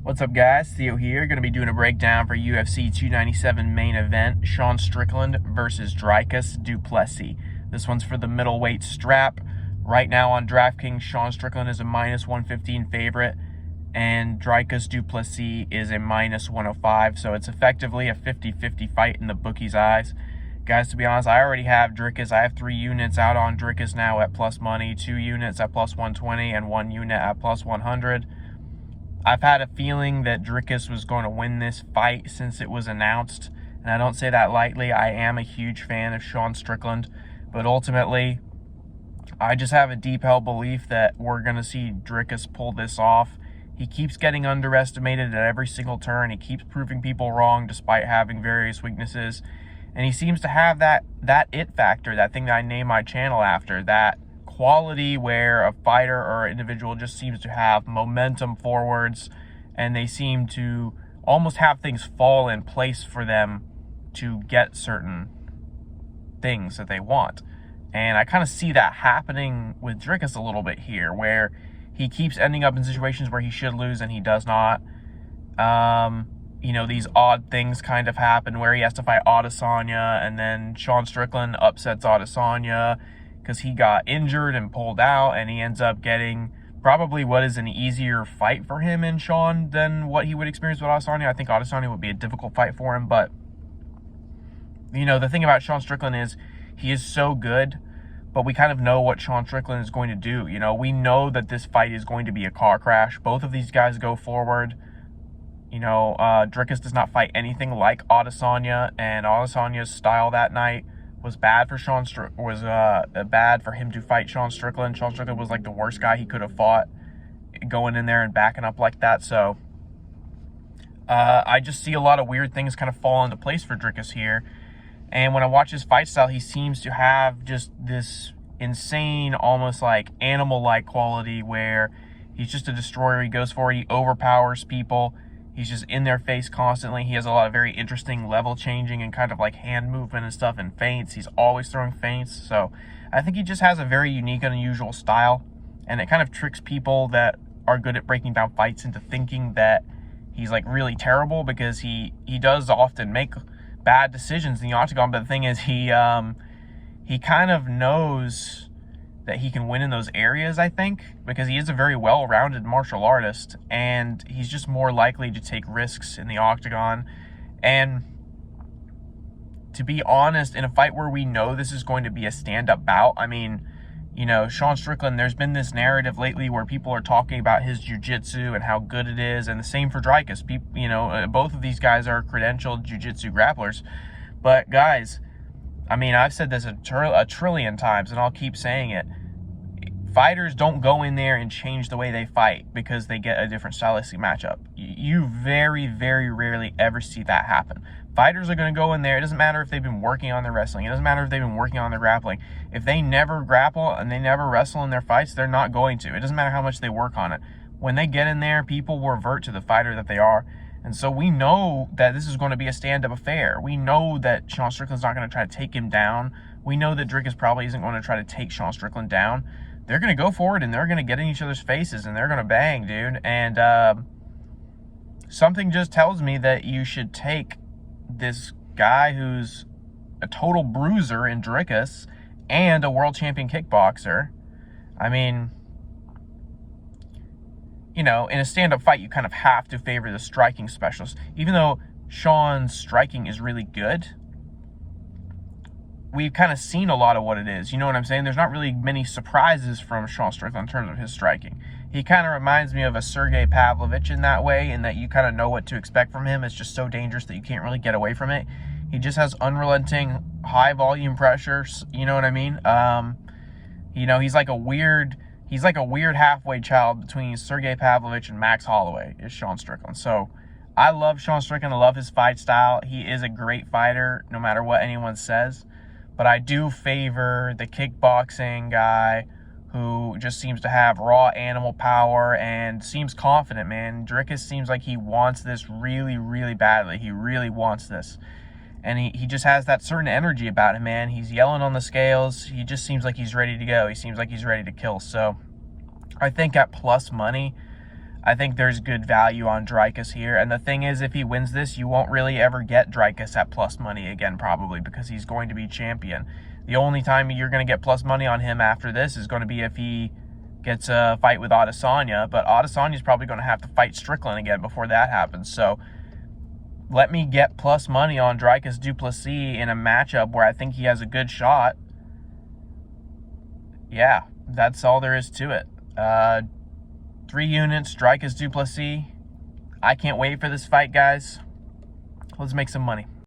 What's up, guys? Theo here. Going to be doing a breakdown for UFC 297 main event, Sean Strickland versus Dricus du Plessis. This one's for the middleweight strap. Right now on DraftKings, Sean Strickland is a -115 favorite, and Dricus du Plessis is a -105, so it's effectively a 50-50 fight in the bookies' eyes. Guys, to be honest, I already have Dricus. I have 3 units out on Dricus now at plus money, 2 units at plus 120, and 1 unit at plus 100. I've had a feeling that Dricus was going to win this fight since it was announced, and I don't say that lightly. I am a huge fan of Sean Strickland, but ultimately, I just have a deep held belief that we're going to see Dricus pull this off. He keeps getting underestimated at every single turn. He keeps proving people wrong despite having various weaknesses, and he seems to have that it factor, that thing that I named my channel after, that quality where a fighter or individual just seems to have momentum forwards, and they seem to almost have things fall in place for them to get certain things that they want. And I kind of see that happening with Dricus a little bit here, where he keeps ending up in situations where he should lose and he does not. You know, these odd things kind of happen where he has to fight Adesanya, and then Sean Strickland upsets Adesanya because he got injured and pulled out, and he ends up getting probably what is an easier fight for him in Sean than what he would experience with Adesanya. I think Adesanya would be a difficult fight for him, but, you know, the thing about Sean Strickland is he is so good, but we kind of know what Sean Strickland is going to do. You know, we know that this fight is going to be a car crash. Both of these guys go forward. You know, Dricus does not fight anything like Adesanya, and Adesanya's style that night was bad for bad for him to fight Sean Strickland. Sean Strickland was like the worst guy he could have fought, going in there and backing up like that. So I just see a lot of weird things kind of fall into place for Dricus here. And when I watch his fight style, he seems to have just this insane, almost like animal-like quality where he's just a destroyer. He goes for it, he overpowers people. He's just in their face constantly. He has a lot of very interesting level changing and kind of like hand movement and stuff and feints. He's always throwing feints. So I think he just has a very unique and unusual style. And it kind of tricks people that are good at breaking down fights into thinking that he's like really terrible, because he does often make bad decisions in the octagon. But the thing is, he kind of knows that he can win in those areas, I think, because he is a very well-rounded martial artist, and he's just more likely to take risks in the octagon. And to be honest, in a fight where we know this is going to be a stand-up bout, I mean, you know, Sean Strickland, there's been this narrative lately where people are talking about his jiu-jitsu and how good it is, and the same for Dricus. People, you know, both of these guys are credentialed jiu-jitsu grapplers. But guys, I mean, I've said this a trillion times, and I'll keep saying it. Fighters don't go in there and change the way they fight because they get a different stylistic matchup. You very, very rarely ever see that happen. Fighters are going to go in there. It doesn't matter if they've been working on their wrestling. It doesn't matter if they've been working on their grappling. If they never grapple and they never wrestle in their fights, they're not going to. It doesn't matter how much they work on it. When they get in there, people will revert to the fighter that they are. And so we know that this is going to be a stand-up affair. We know that Sean Strickland's not going to try to take him down. We know that Dricus probably isn't going to try to take Sean Strickland down. They're going to go forward, and they're going to get in each other's faces, and they're going to bang, dude. And something just tells me that you should take this guy who's a total bruiser in Dricus and a world champion kickboxer. I mean, you know, in a stand-up fight, you kind of have to favor the striking specialist. Even though Sean's striking is really good, we've kind of seen a lot of what it is. You know what I'm saying? There's not really many surprises from Sean Strickland in terms of his striking. He kind of reminds me of a Sergey Pavlovich in that way, in that you kind of know what to expect from him. It's just so dangerous that you can't really get away from it. He just has unrelenting high volume pressure. You know what I mean? You know, he's like a weird halfway child between Sergey Pavlovich and Max Holloway is Sean Strickland. So I love Sean Strickland. I love his fight style. He is a great fighter, no matter what anyone says. But I do favor the kickboxing guy who just seems to have raw animal power and seems confident, man. Dricus seems like he wants this really, really badly. He really wants this. And he just has that certain energy about him, man. He's yelling on the scales. He just seems like he's ready to go. He seems like he's ready to kill. So I think at plus money, I think there's good value on Dricus here. And the thing is, if he wins this, you won't really ever get Dricus at plus money again, probably, because he's going to be champion. The only time you're going to get plus money on him after this is going to be if he gets a fight with Adesanya. But Adesanya's probably going to have to fight Strickland again before that happens. So let me get plus money on Dricus du Plessis in a matchup where I think he has a good shot. Yeah, that's all there is to it. 3 units, Dricus du Plessis. I can't wait for this fight, guys. Let's make some money.